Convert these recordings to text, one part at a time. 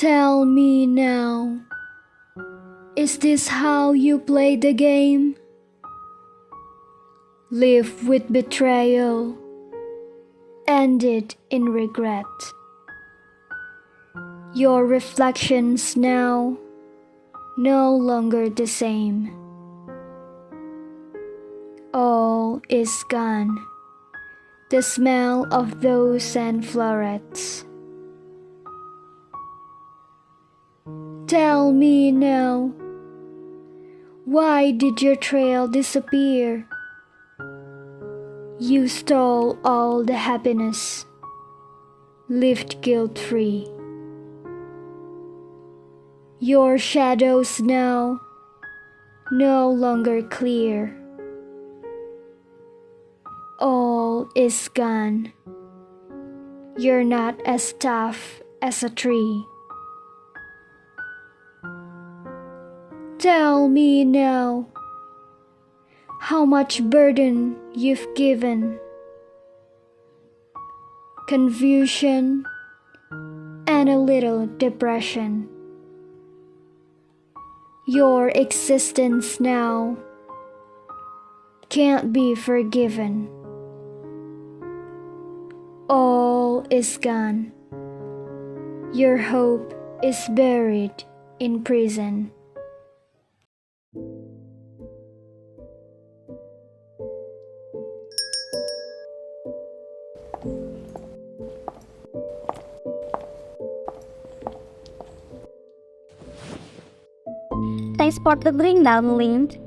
Tell me now, is this how you play the game? Live with betrayal, ended in regret. Your reflections now, no longer the same. All is gone, the smell of those scent florets. Tell me now, why did your trail disappear? You stole all the happiness, lived guilt-free. Your shadows now, no longer clear. All is gone. You're not as tough as a tree. Tell me now, how much burden you've given. Confusion and a little depression. Your existence now can't be forgiven. All is gone. Your hope is buried in prison. Thanks for the bring down, Lind.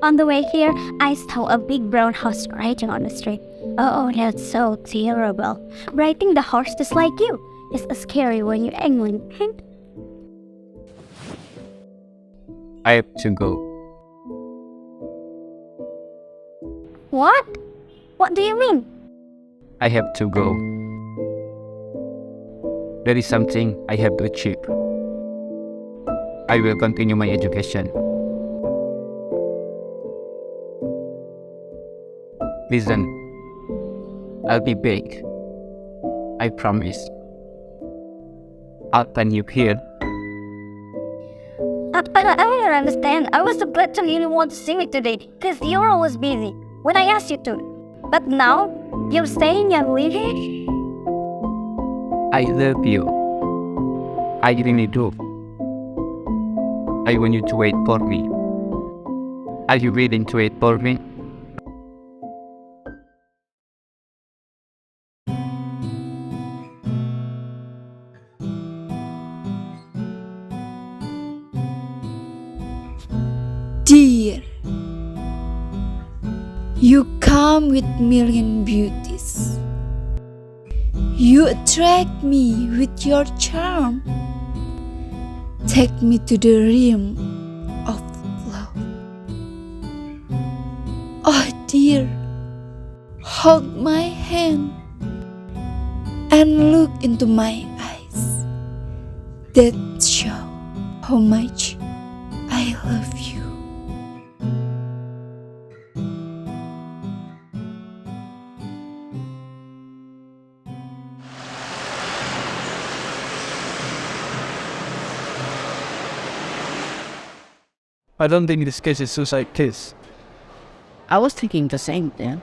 On the way here, I saw a big brown horse riding on the street. Oh, that's so terrible. Riding the horse just like you is scary when you're angry. I have to go. What? What do you mean? I have to go. There is something I have to achieve. I will continue my education. Listen, I'll be back. I promise. I'll find you here. I don't understand. I was so glad you didn't want to see me today because you're always busy when I asked you to. But now, you're saying you're leaving? I love you. I really do. I want you to wait for me. Are you willing to wait for me? Dear, you come with million beauties. You attract me with your charm. Take me to the realm of love. Oh dear, hold my hand and look into my eyes. That show how much I love you. I don't think this case is suicide case. I was thinking the same thing.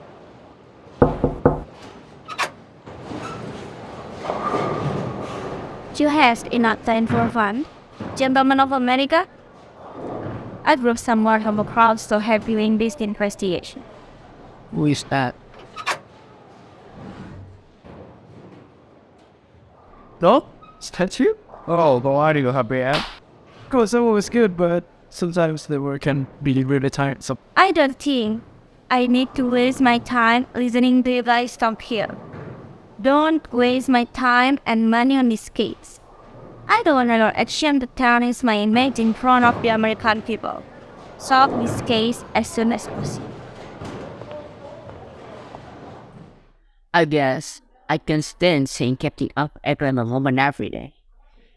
You have enough time for fun, gentlemen of America? I grew somewhere from a crowd so happy in this investigation. Who is that? No? Statue? Oh, the why do you happy at? Of course, that was good, but sometimes the work can be really tiresome. I don't think I need to waste my time listening to you guys talk here. Don't waste my time and money on this case. I don't want to action to tarnish my image in front of the American people. Solve this case as soon as possible. I guess I can stand seeing Captain up at a woman every day.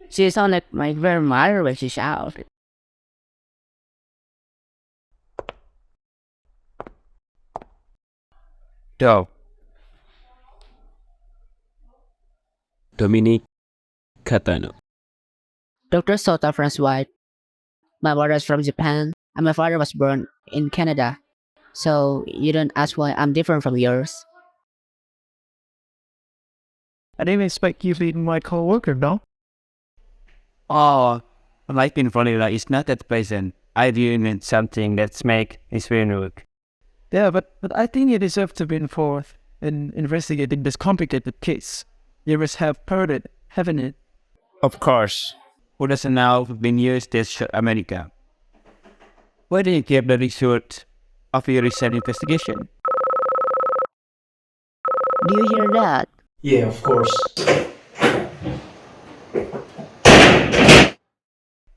She sounded like my grandmother when she's out. Go. Dominic Catano. Dr. Sota Francois. My mother's from Japan, and my father was born in Canada. So you don't ask why I'm different from yours. I didn't expect you to be my co-worker, no? Oh, life in Florida is not that pleasant. I really need something that's make experience work. Yeah, but I think you deserve to be involved in investigating this complicated case. You must have heard it, haven't you? Of course. Who doesn't know when you stage America? Where do you get the result of your recent investigation? Do you hear that? Yeah, of course.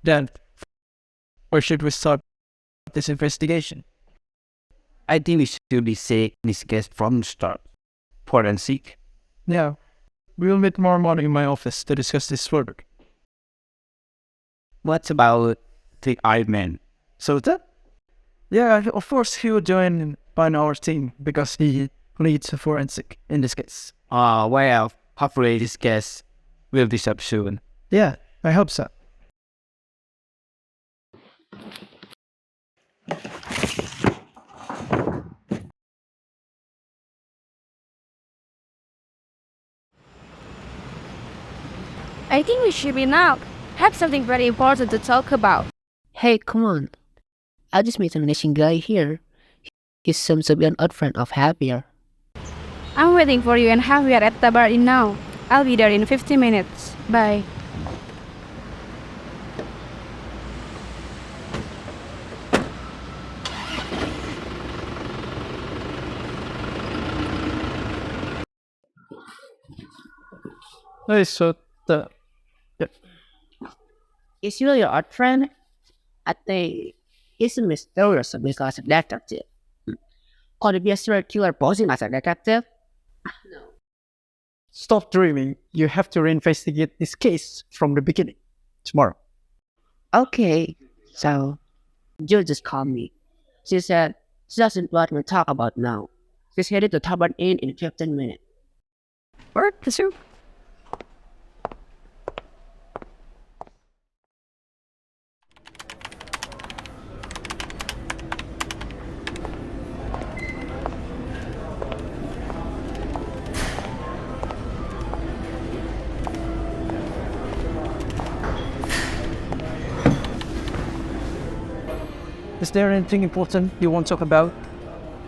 Then, where should we start this investigation? I think we should be safe this case from the start. Forensic. Yeah, we'll meet tomorrow morning in my office to discuss this further. What about the Iron Man? So that? Yeah, of course he will join on our team because he leads forensic in this case. Well, hopefully this case will dissolve soon. Yeah, I hope so. I think we should be now. Have something very important to talk about. Hey, come on. I just met an Asian guy here. He seems to be an old friend of Javier. I'm waiting for you and Javier at the bar in now. I'll be there in 15 minutes. Bye. Hey, so the... Is he your old friend? I think he's mysterious because a detective. Could it be a serial killer posing as a detective? Stop dreaming. You have to reinvestigate this case from the beginning. Tomorrow. Okay, so Jill just called me. She said she doesn't want to talk about now. She's headed to Tavern Inn in 15 minutes. Alright, that's you. Is there anything important you want to talk about?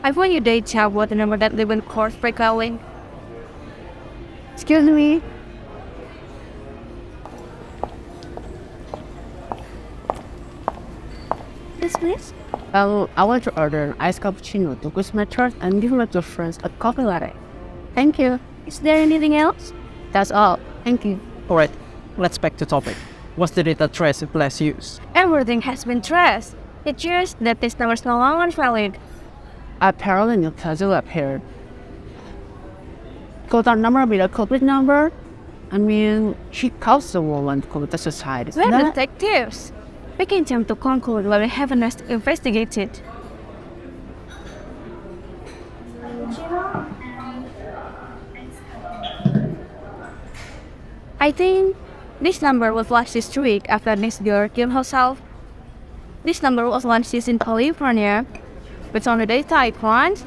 I want you to tell what the number that live in course break calling. Excuse me. Yes, please. I want to order an iced cappuccino to quiz my thirst and give my two friends a coffee latte. Thank you. Is there anything else? That's all. Thank you. Alright, let's back to topic. What's the data trace Blast used? Everything has been traced. It's just that this number is no longer valid. Apparently, new puzzle appeared. Could that number be the culprit number? I mean, she calls the woman to commit suicide. We're detectives. We can attempt to conclude what we haven't investigated. I think this number was launched this week after this girl killed herself. This number was launched in California, but on the data it runs,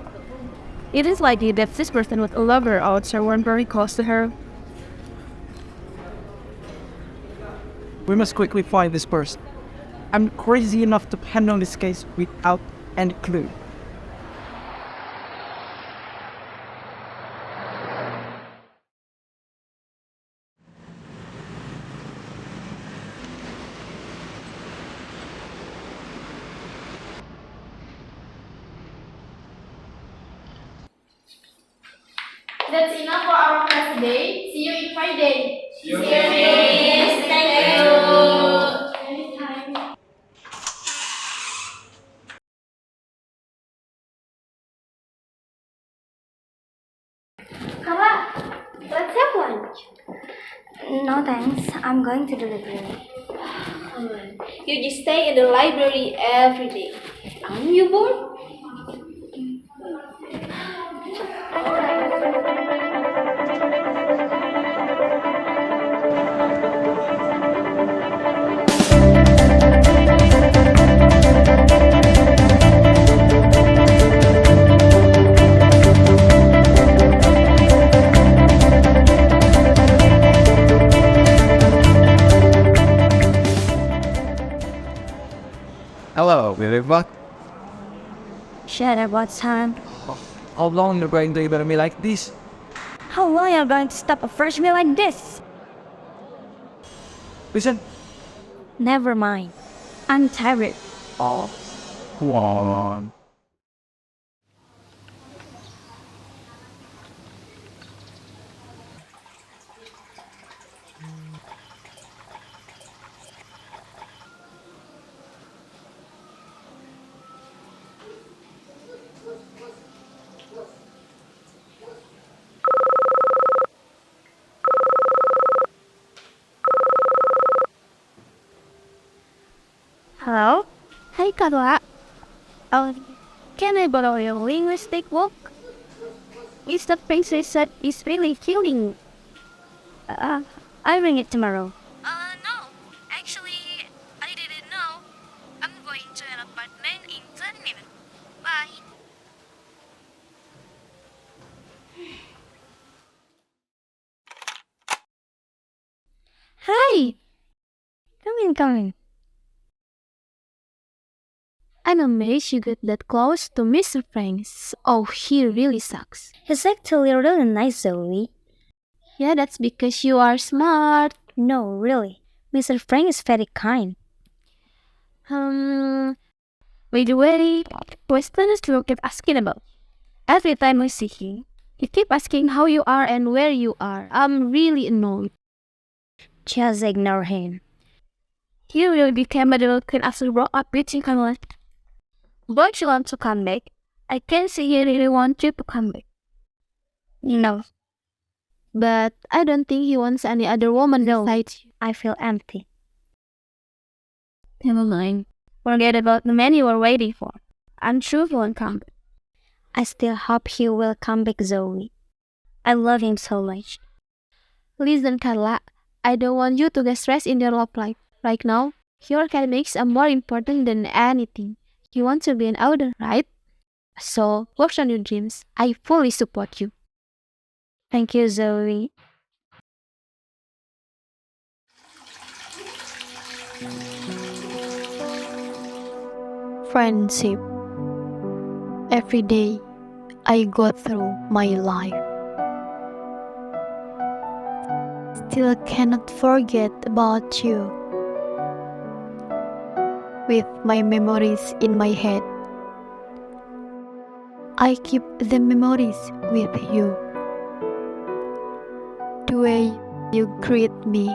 it is likely that this person was a lover or someone very close to her. We must quickly find this person. I'm crazy enough to handle this case without any clue. That's enough for our class today. See you in Friday. See you, miss. Thank you. Anytime. Carla, let's have lunch. No thanks, I'm going to the library. You just stay in the library every day. Aren't you bored? What? Shut up, what time? How long you're going to ignore me like this? How long are you going to stop a fresh meal like this? Listen. Never mind. I'm tired. Oh. Come on. Hello? Hey, Carla. Can I borrow your linguistic book? Mr. Princess said it's really killing. I'll bring it tomorrow. No. Actually, I didn't know. I'm going to an apartment in 10 minutes. Bye. Hi! Come in. I'm amazed you got that close to Mr. Franks. Oh, he really sucks. He's actually really nice, Zoe. Yeah, that's because you are smart. No, really. Mr. Frank is very kind. By the way, questions you keep asking about. Every time I see him, he keep asking how you are and where you are. I'm really annoyed. Just ignore him. He will become a little kid after grow up bitching kind. But you want to come back? I can see he really wants you to come back. No. But I don't think he wants any other woman besides you. I feel empty. Never mind. Forget about the man you were waiting for. I'm sure he won't come back. I still hope he will come back, Zoe. I love him so much. Listen, Carla. I don't want you to get stressed in your love life. Right now, your academics are more important than anything. You want to be an elder, right? So, work on your dreams. I fully support you. Thank you, Zoe. Friendship. Every day, I go through my life. Still cannot forget about you. With my memories in my head, I keep the memories with you. The way you greet me,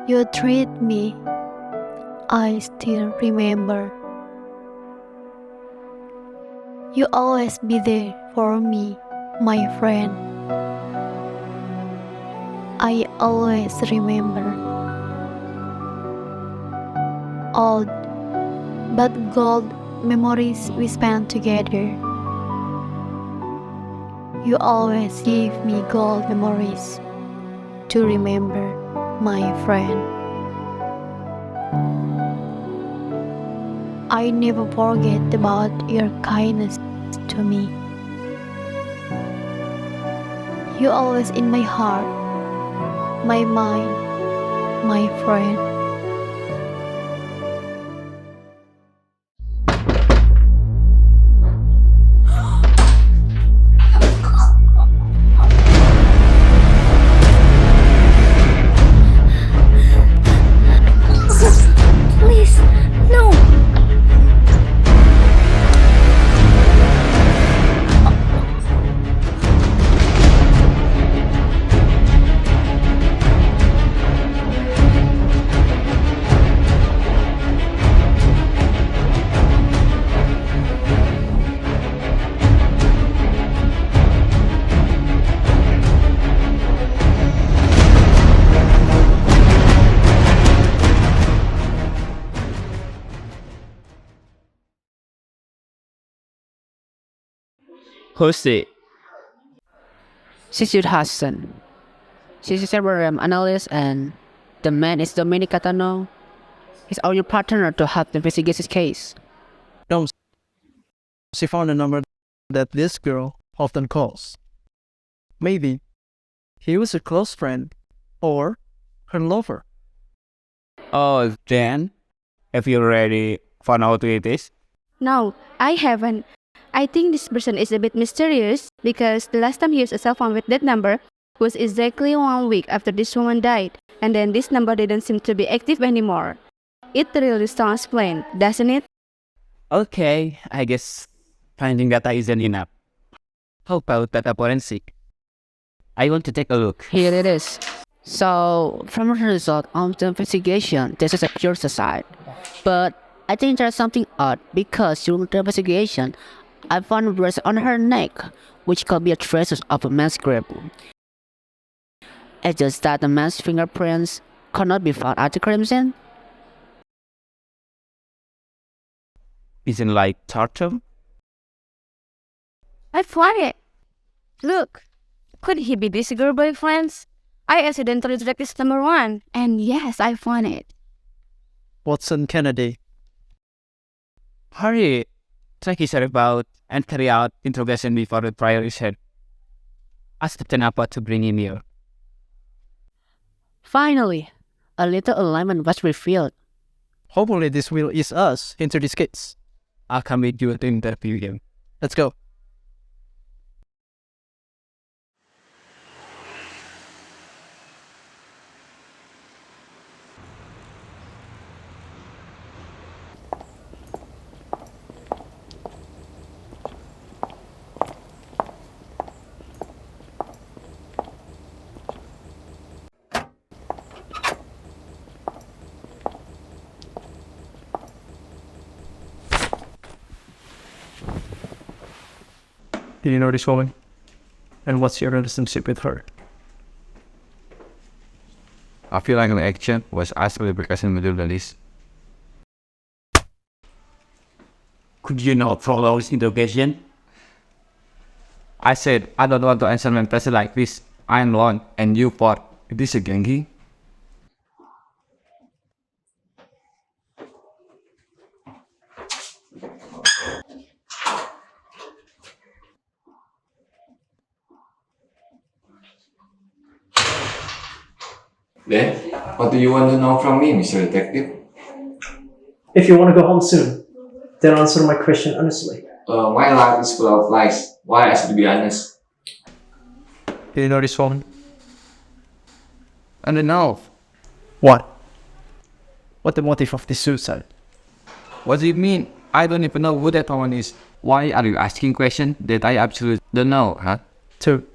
you treat me, I still remember. You always be there for me, my friend. I always remember. Old but gold memories we spent together. You always give me gold memories to remember, my friend. I never forget about your kindness to me. You always in my heart, my mind, my friend. Please, no! Who's it? She's your husband. She's a CRM analyst and the man is Dominic Catano. He's our partner to help investigate his case. She found a number that this girl often calls. Maybe he was a close friend or her lover. Oh, then, if you're ready found out who it is? No, I haven't. I think this person is a bit mysterious because the last time he used a cell phone with that number was exactly 1 week after this woman died, and then this number didn't seem to be active anymore. It really sounds plain, doesn't it? Okay, I guess finding data isn't enough. How about data forensic? I want to take a look. Here it is. So, from the result of the investigation, this is a pure suicide. But I think there's something odd because during the investigation, I found a bruise on her neck, which could be a trace of a man's grip. It's just that the man's fingerprints could not be found at the crime scene. Isn't like turtle? I found it. Look, could he be this girl boyfriend's? I accidentally dragged this number 1, and yes, I found it. Watson Kennedy. Hurry! Check his about and carry out interrogation before the trial is held. Ask Captain Apa to bring him here. Finally, a little alignment was revealed. Hopefully this will ease us into this case. I'll come with you to interview him. Let's go. Did you know this woman? And what's your relationship with her? I feel like an action was actually because in the middle of this. Could you not follow his interrogation? I said I don't want to answer my question like this. I'm alone and you fought. Is this a gangi? Then, what do you want to know from me, Mr. Detective? If you want to go home soon, then answer my question honestly. My life is full of lies. Why I should be honest? Did you know this woman? I don't know. What? What the motive of this suicide? What do you mean? I don't even know who that woman is. Why are you asking questions that I absolutely don't know, huh? 2.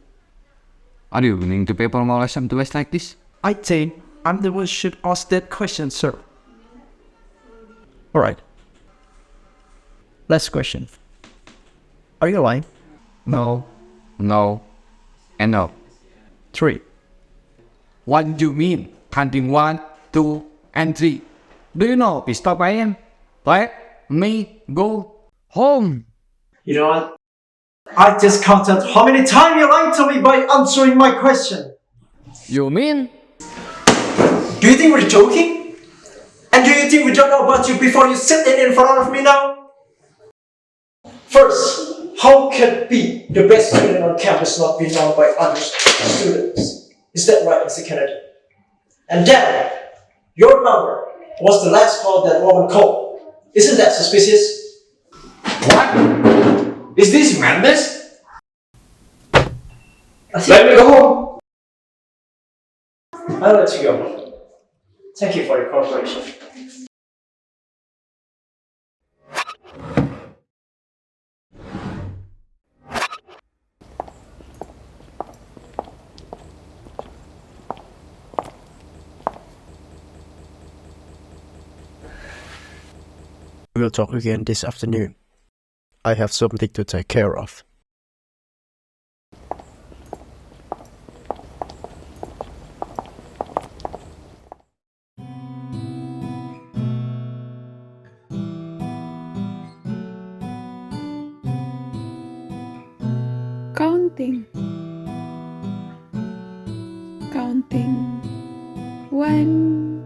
Are you willing to pay for more some device like this? I think I'm the one who should ask that question, sir. Alright. Last question. Are you lying? No, and no. 3. What do you mean? Counting 1, 2, and 3. Do you know we stop I am? Let me go home. You know what? I just counted how many times you lied to me by answering my question. You mean? Do you think we're joking? And do you think we don't know about you before you sit in front of me now? First, how can it be the best student on campus not be known by other students? Is that right, Mr. Kennedy? And then, your number was the last call that woman called. Isn't that suspicious? What? Is this madness? Let me go home. I'll let you go. Thank you for your cooperation. We'll talk again this afternoon. I have something to take care of. Counting. 1,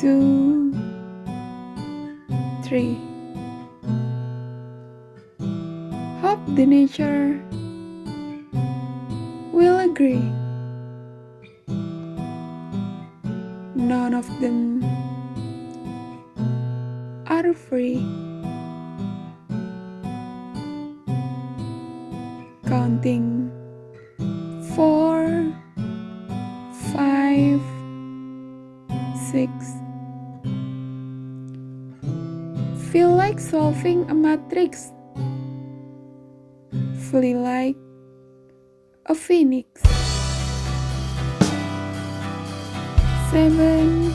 2, 3. Hope the nature will agree. None of them free. Counting 4, 5, 6. Feel like solving a matrix. Flee like a phoenix. 7,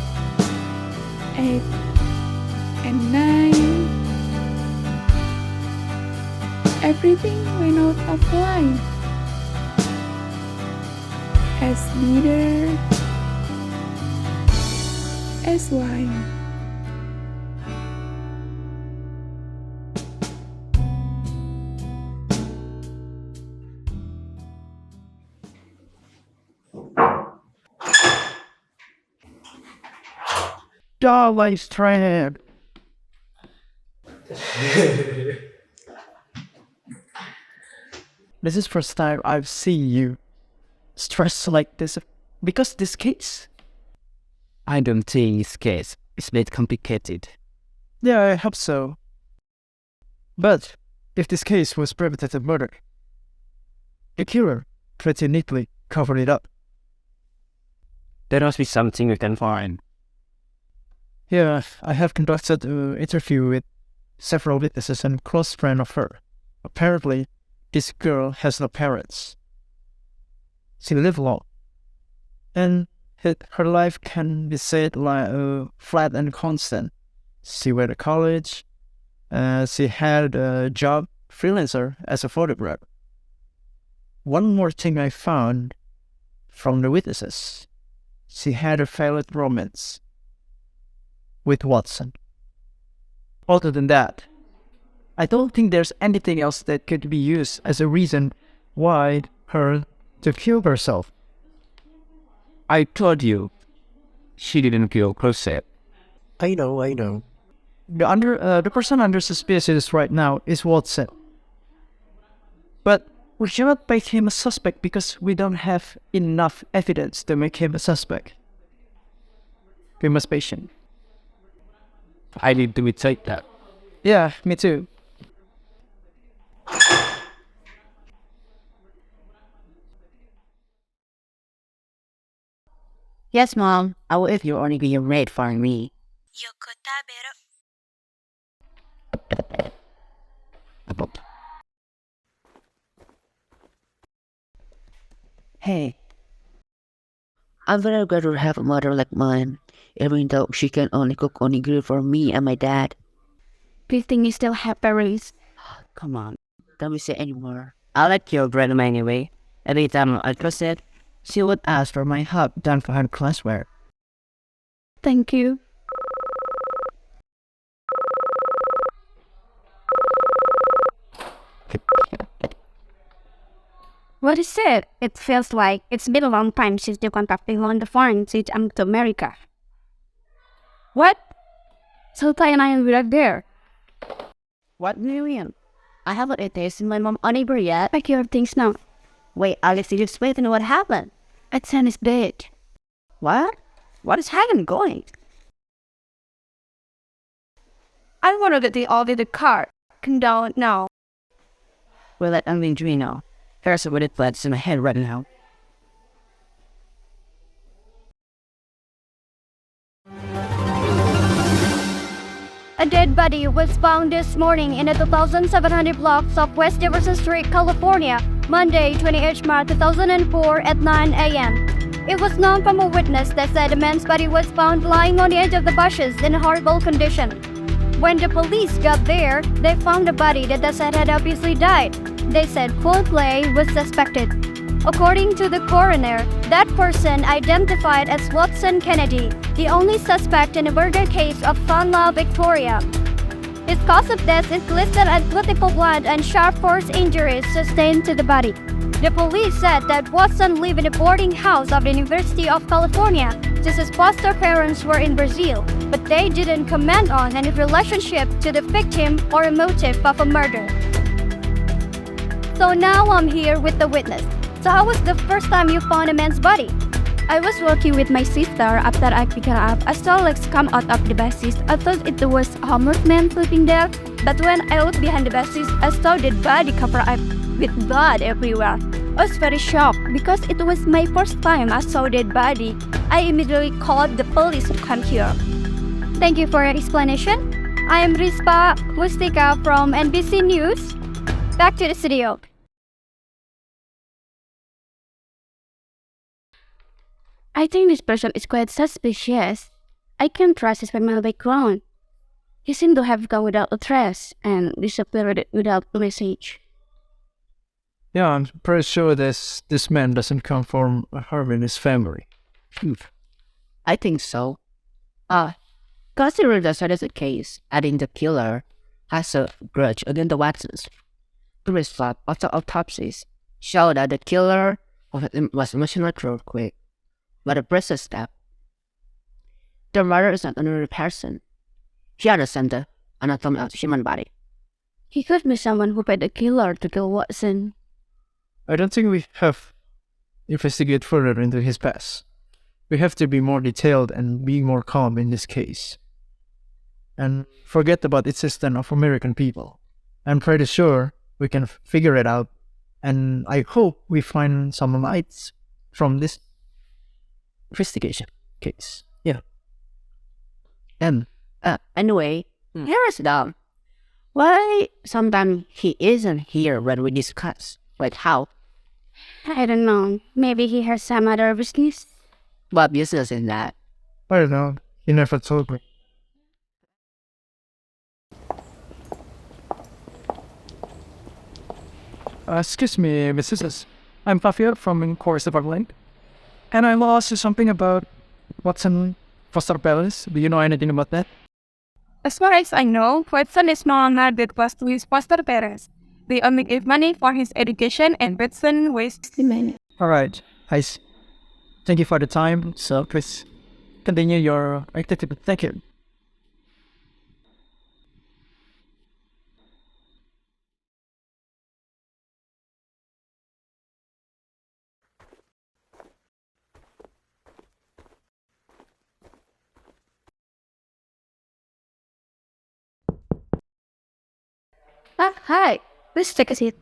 8, and 9. Everything went out of line. As bitter as wine. Darling strand. This is first time I've seen you stressed like this because this case. I don't think this case is a bit complicated. Yeah, I hope so. But if this case was premeditated murder, the killer pretty neatly covered it up. There must be something we can find. Yeah, I have conducted an interview with several witnesses and close friends of her. Apparently, this girl has no parents. She lived alone. And her life can be said like flat and constant. She went to college. She had a job, freelancer, as a photographer. One more thing I found from the witnesses. She had a failed romance with Watson. Other than that, I don't think there's anything else that could be used as a reason why her to kill herself. I told you, she didn't kill herself. I know. The person under suspicion right now is Watson. But we cannot make him a suspect because we don't have enough evidence to make him a suspect. We must be patient. I need to take that. Yeah, me too. Yes, Mom. I will if you only be ready for me. Hey. I'm very glad to have a mother like mine, even though she can only cook only good for me and my dad. Do you think you still have parents? Come on, don't be say anymore. I like your grandma anyway. Every time I trust it, she would ask for my help done for her classwork. Thank you. What is it? It feels like it's been a long time since you contacted me on the phone since I'm to America. What? So Ty and I will be right there. What do you mean? I haven't tasted my mom unable yet. Pack your things now. Wait, Alex, did you explain to know what happened? Ethan is dead. What? What is happening going? I wanted to get all in the car. Come down now. Well, let me dream now. There's a weird blood in my head right now. A dead body was found this morning in the 2700 blocks of West Jefferson Street, California, Monday, 28 March 2004 at 9 a.m. It was known from a witness that said the man's body was found lying on the edge of the bushes in a horrible condition. When the police got there, they found a body that they said had obviously died. They said foul play was suspected. According to the coroner, that person identified as Watson Kennedy, the only suspect in the murder case of Fanla Victoria. His cause of death is listed as multiple blood and sharp force injuries sustained to the body. The police said that Watson lived in a boarding house of the University of California since his foster parents were in Brazil, but they didn't comment on any relationship to the victim or a motive of a murder. So now I'm here with the witness. So how was the first time you found a man's body? I was working with my sister. After I picked her up, I saw legs come out of the basis. I thought it was a homeless man sleeping there, but when I looked behind the basis, I saw dead body covered up with blood everywhere. I was very shocked because it was my first time I saw dead body. I immediately called the police to come here. Thank you for your explanation. I am Rispa Mustika from NBC News. Back to the studio. I think this person is quite suspicious. I can't trust his family background. He seemed to have gone without a trace and disappeared without a message. Yeah, I'm pretty sure this man doesn't come from a harmonious family. I think so. Consider the side of the case, adding the killer has a grudge against the Watsons. The result of the autopsies show that the killer was emotionally quick, but a process step. The murderer is not another person. He understands the anatomy of the human body. He could be someone who paid the killer to kill Watson. I don't think we have investigated further into his past. We have to be more detailed and be more calm in this case. And forget about the existence of American people. I'm pretty sure we can figure it out, and I hope we find some lights from this investigation case. Yeah. And Anyway, here is dumb. Why sometimes he isn't here when we discuss? Like how? I don't know. Maybe he has some other business. What business is that? I don't know. He never told me. Excuse me, Mrs. I'm Fafia from Course Department. And I will ask you something about Watson foster parents. Do you know anything about that? As far as I know, Watson is no longer that close to his foster parents. They only give money for his education and Watson wastes the money. Alright, I see. Thank you for the time. So please continue your activity. Thank you. Hi. Please take a seat.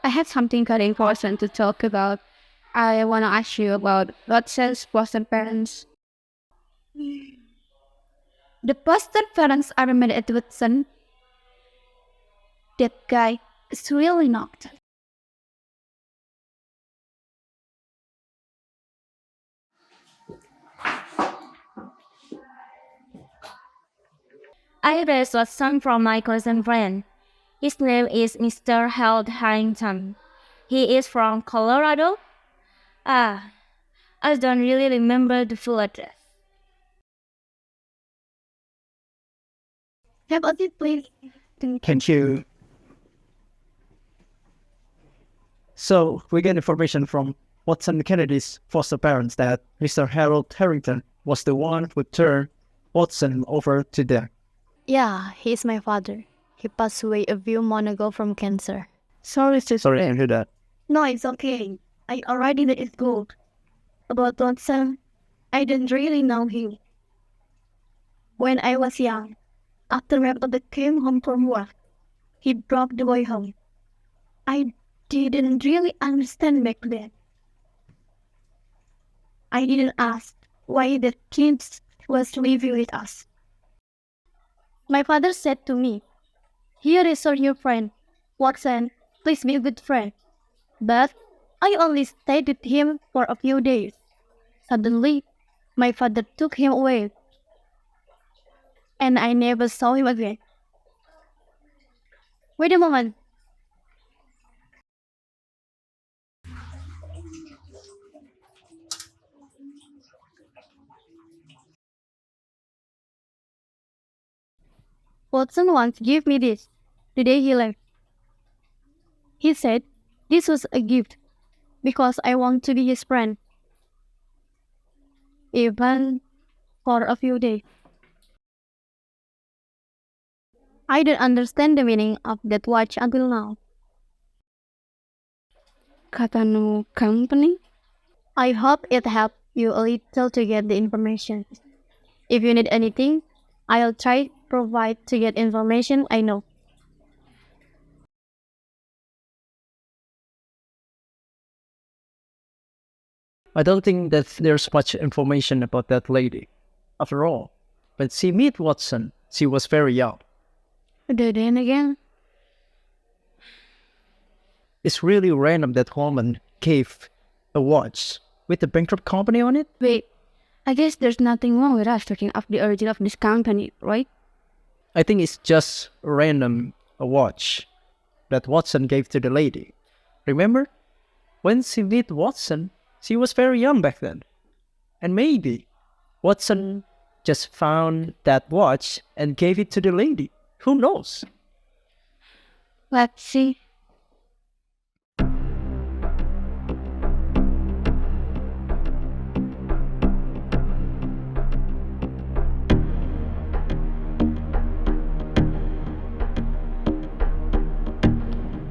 I have something very important to talk about. I want to ask you about Watson's foster parents. The foster parents are mad at Watson. That guy is really not. I raised Watson from my cousin friend. His name is Mr. Harold Harrington. He is from Colorado. I don't really remember the full address. Have a seat, please. Thank you. So, we get information from Watson Kennedy's foster parents that Mr. Harold Harrington was the one who turned Watson over to them. Yeah, he's my father. He passed away a few months ago from cancer. Sorry, sister. sorry to hear that. No, it's okay. I already let it go. About Watson, I didn't really know him. When I was young, after my father came home from work, he brought the boy home. I didn't really understand back then. I didn't ask why the kid was living with us. My father said to me, "Here is your new friend, Watson. Please be a good friend." But I only stayed with him for a few days. Suddenly, my father took him away, and I never saw him again. Wait a moment. Watson once gave me this the day he left. He said this was a gift because I want to be his friend, even for a few days. I don't understand the meaning of that watch until now. Katano company? I hope it helped you a little to get the information. If you need anything, I'll try to provide to get information I know. I don't think that there's much information about that lady. After all, when she met Watson, she was very young. Then again, It's really random that woman gave a watch with a bankrupt company on it. Wait, I guess there's nothing wrong with us talking of the origin of this company, right? I think it's just random a watch that Watson gave to the lady. Remember? When she met Watson, she was very young back then. And maybe Watson just found that watch and gave it to the lady. Who knows? Let's see.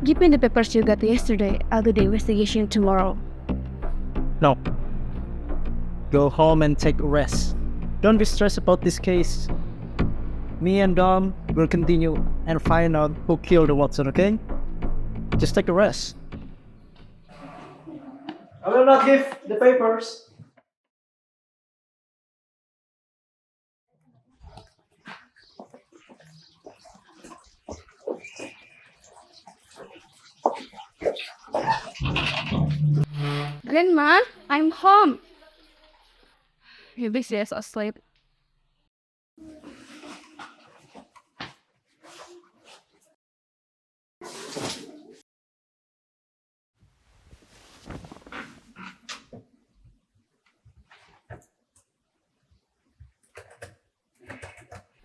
Give me the papers you got yesterday. I'll do the investigation tomorrow. No. Go home and take a rest. Don't be stressed about this case. Me and Dom will continue and find out who killed Watson, okay? Just take a rest. I will not give the papers. Grandma, I'm home. You busy as asleep.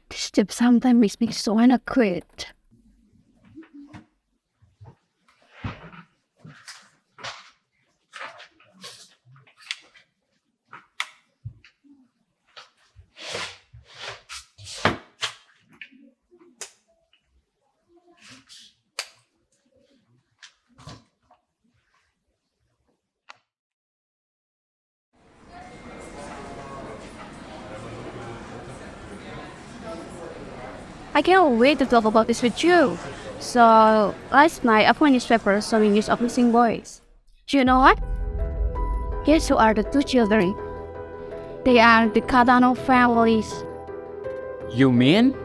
This job sometimes makes me so wanna quit. I can't wait to talk about this with you. So, last night I found newspaper showing news of missing boys. Do you know what? Guess who are the two children? They are the Cardano families. You mean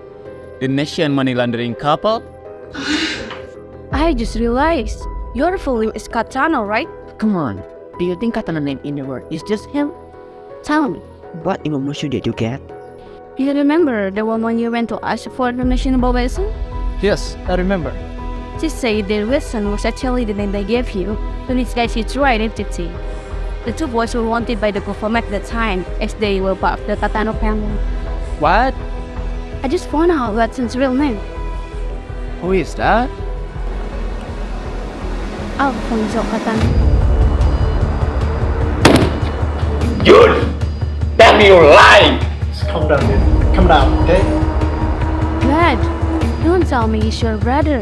the nation money laundering couple? I just realized your full name is Katano, right? Come on, do you think Katana name in the world is just him? Tell me, What information did you get? you remember the woman you went to ask for donation about Wilson? Yes, I remember. She said that Wilson was actually the name they gave you to disguise your true identity. The two boys were wanted by the government at the time as they were part of the Katano family. What? I just found out Watson's real name. Who is that? Alfonso Katano. You tell me you're lying. Calm down, dude. Calm down, okay? Dad, don't tell me he's your brother.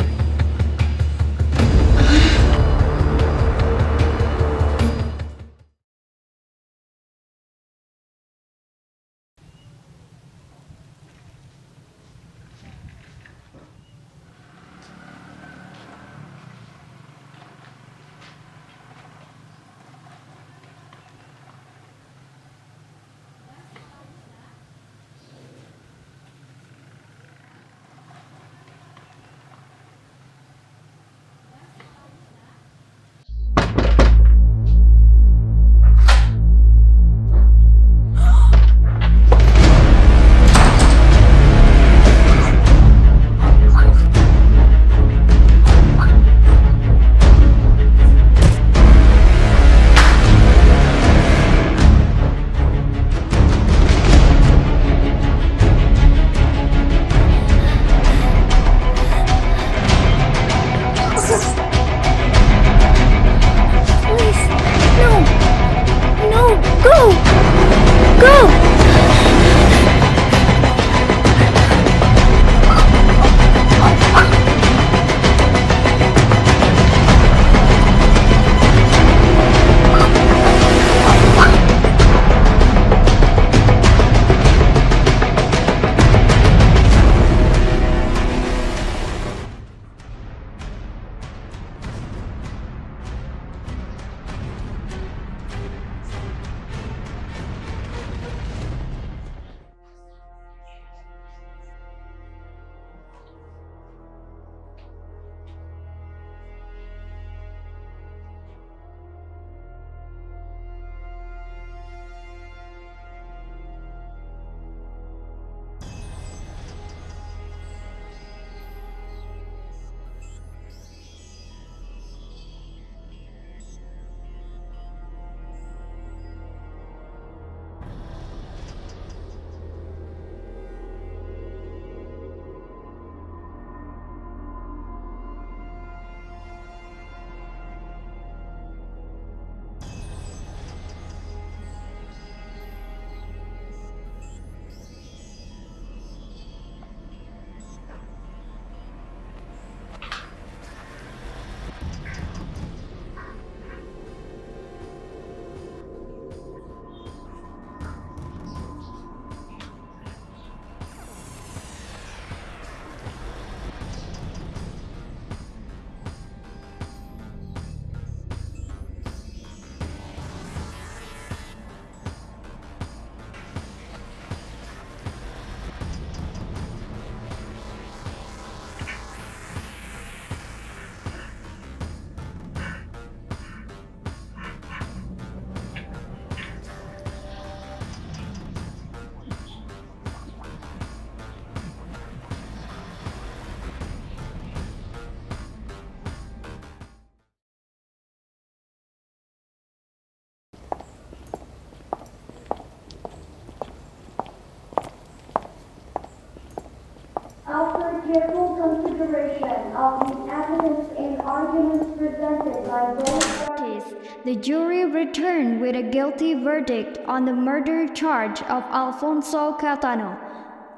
consideration of the evidence and arguments presented by both parties, the jury returned with a guilty verdict on the murder charge of Alfonso Catano.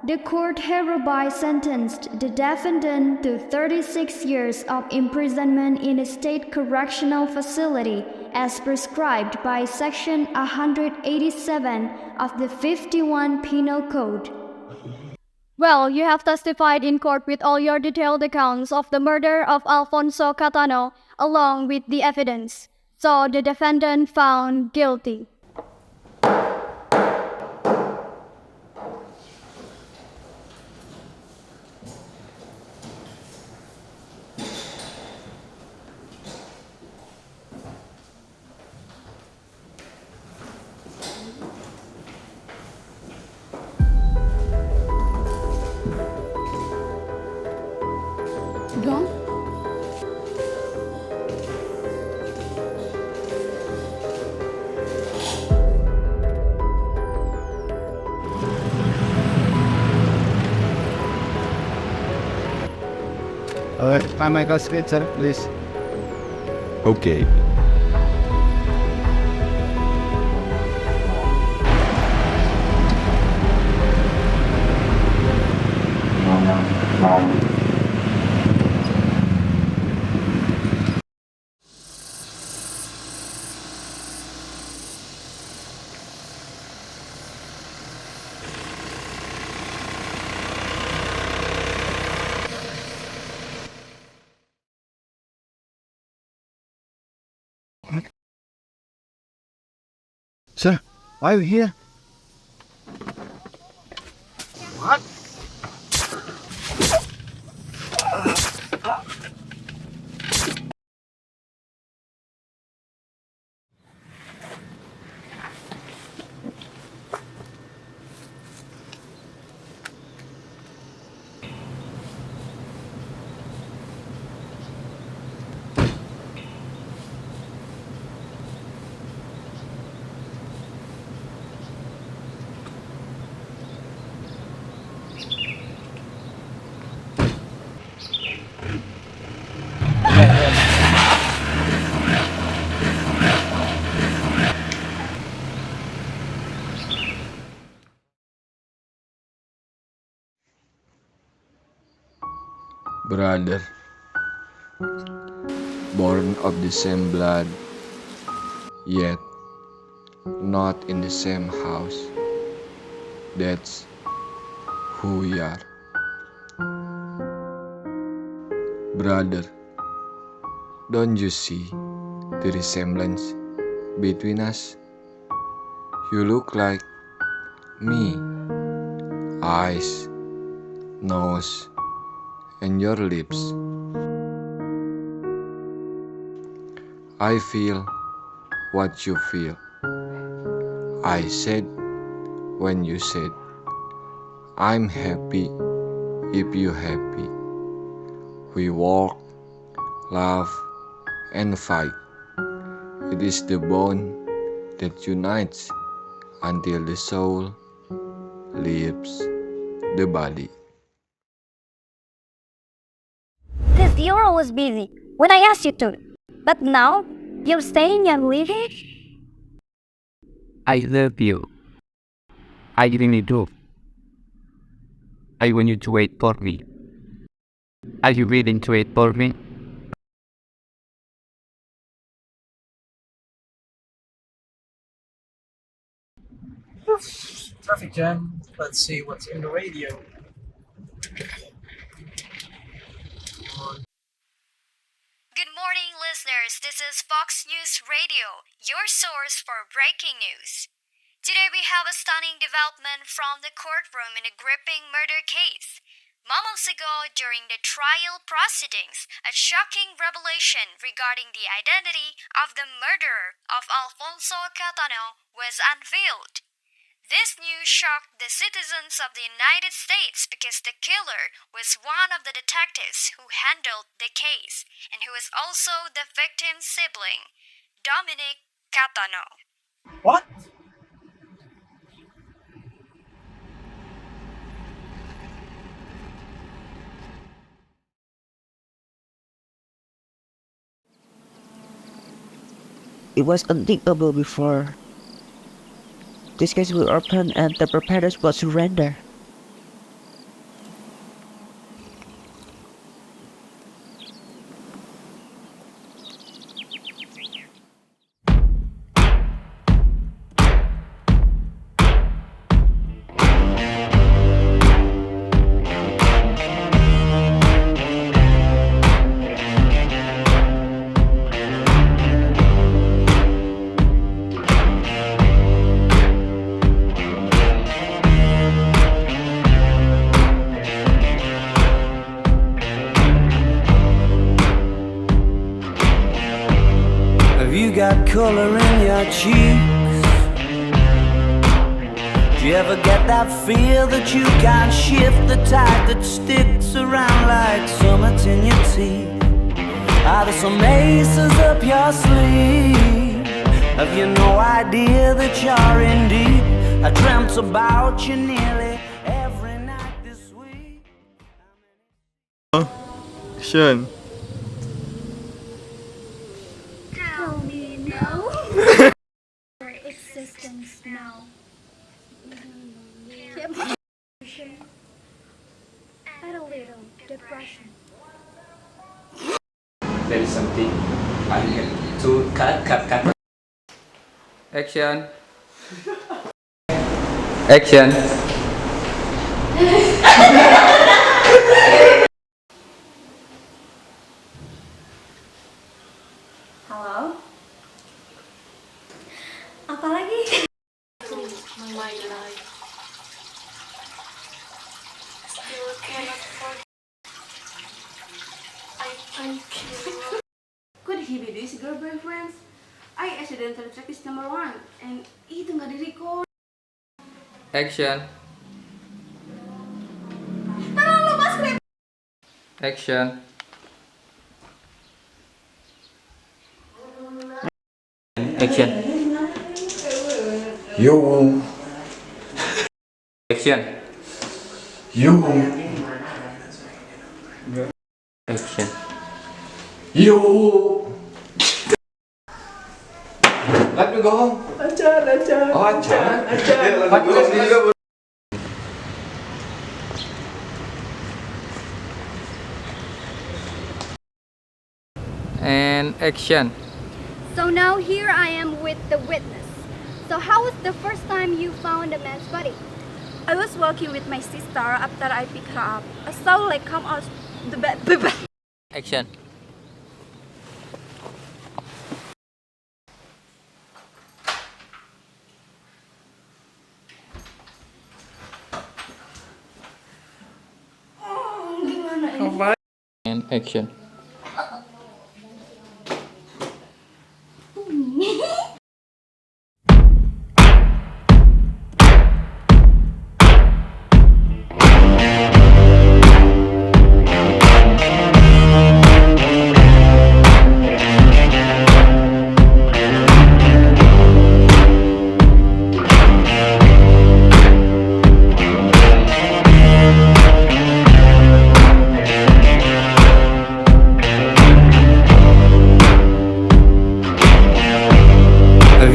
The court hereby sentenced the defendant to 36 years of imprisonment in a state correctional facility as prescribed by Section 187 of the 51 Penal Code. Well, you have testified in court with all your detailed accounts of the murder of Alfonso Catano along with the evidence. So the defendant found guilty. Gone? Find my classmate, sir, please. Okay. Sir, why are you here? What? Brother, born of the same blood, yet not in the same house. That's who we are. Brother, don't you see the resemblance between us? You look like me. Eyes, nose, and your lips. I feel what you feel. I said when you said, I'm happy if you happy. We walk, laugh, and fight. It is the bond that unites until the soul leaves the body. You're always busy when I ask you to. But now, you're saying you're leaving? I love you. I really do. I want you to wait for me. Are you willing to wait for me? Traffic jam. Let's see what's in the radio. Good morning, listeners. This is Fox News Radio, your source for breaking news. Today we have a stunning development from the courtroom in a gripping murder case. Moments ago, during the trial proceedings, a shocking revelation regarding the identity of the murderer of Alfonso Catano was unveiled. This news shocked the citizens of the United States because the killer was one of the detectives who handled the case and who was also the victim's sibling, Dominic Catano. What? It was unthinkable before. This case will open and the perpetrators will surrender. Got color in your cheeks. Do you ever get that feel that you can't shift, the type that sticks around like summits in your teeth? Are there some aces up your sleeve? Have you no idea that you're in deep? I dreamt about you nearly every night this week. Action. Your existence now. And a little depression. There is something I have to cut. Action. Action. Halo? Apalagi? Could he be this girl boyfriend? I accidentally checked his number 1 and itu nggak di-record. Action. Tolong lupa skrip. Action. Action. You. Action. You. Action. You. Let me go home. Acan. Oh, Acan. And action. So now here I am with the witness. So how was the first time you found a man's body? I was walking with my sister after I picked her up. I saw like come out the bed. Action. And action.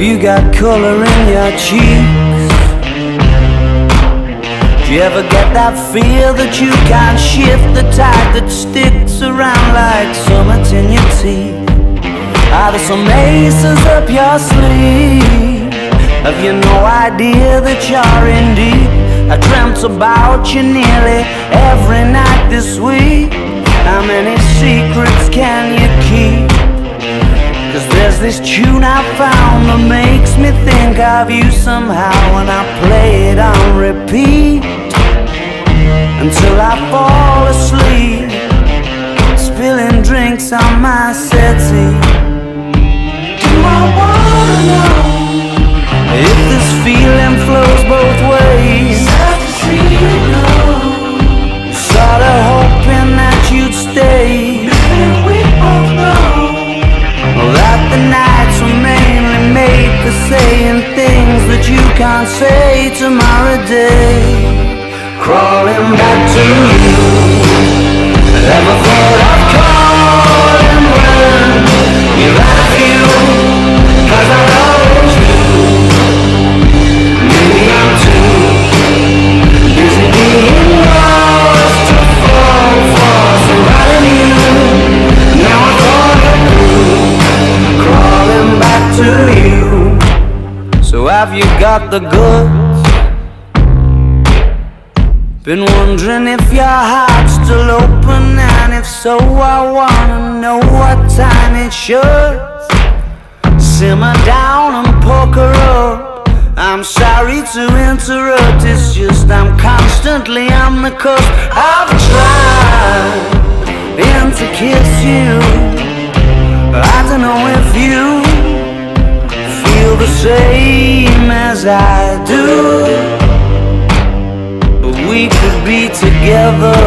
You got color in your cheeks. Do you ever get that feel that you can't shift, the type that sticks around like summits in your teeth? Are there some aces up your sleeve? Have you no idea that you're in deep? I dreamt about you nearly every night this week. How many secrets can you keep? 'Cause there's this tune I found that makes me think of you somehow, and I play it on repeat until I fall asleep, spilling drinks on my settee. Do I wanna know if this feeling flows both ways? Sad to see you go. Sorta hoping that you'd stay. We both know that the nights were mainly made for saying things that you can't say tomorrow day. Crawling back to you, never thought of calling when you're out of you. 'cause I always do. Maybe I'm too busy being lost to fall for somebody new. Now I thought it through, crawling back to you. So have you got the goods? Been wondering if your heart's still open, and if so, I wanna know what time it should. Simmer down and poker up. I'm sorry to interrupt, it's just I'm constantly on the cusp. I've tried and to kiss you. I don't know if you feel the same as I do, but we could be together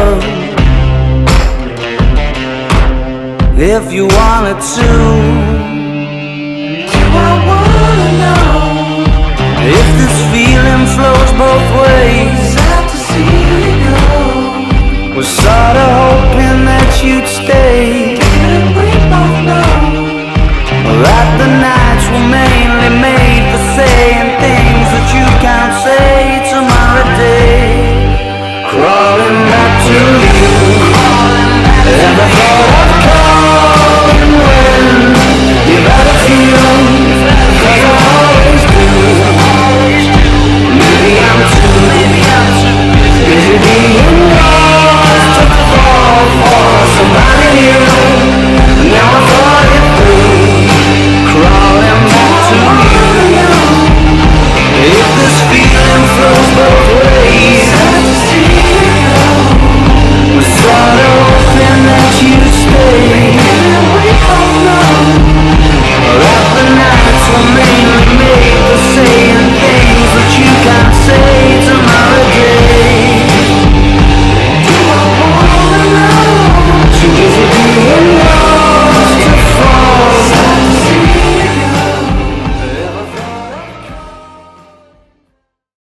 if you wanted to. I wanna know if this feels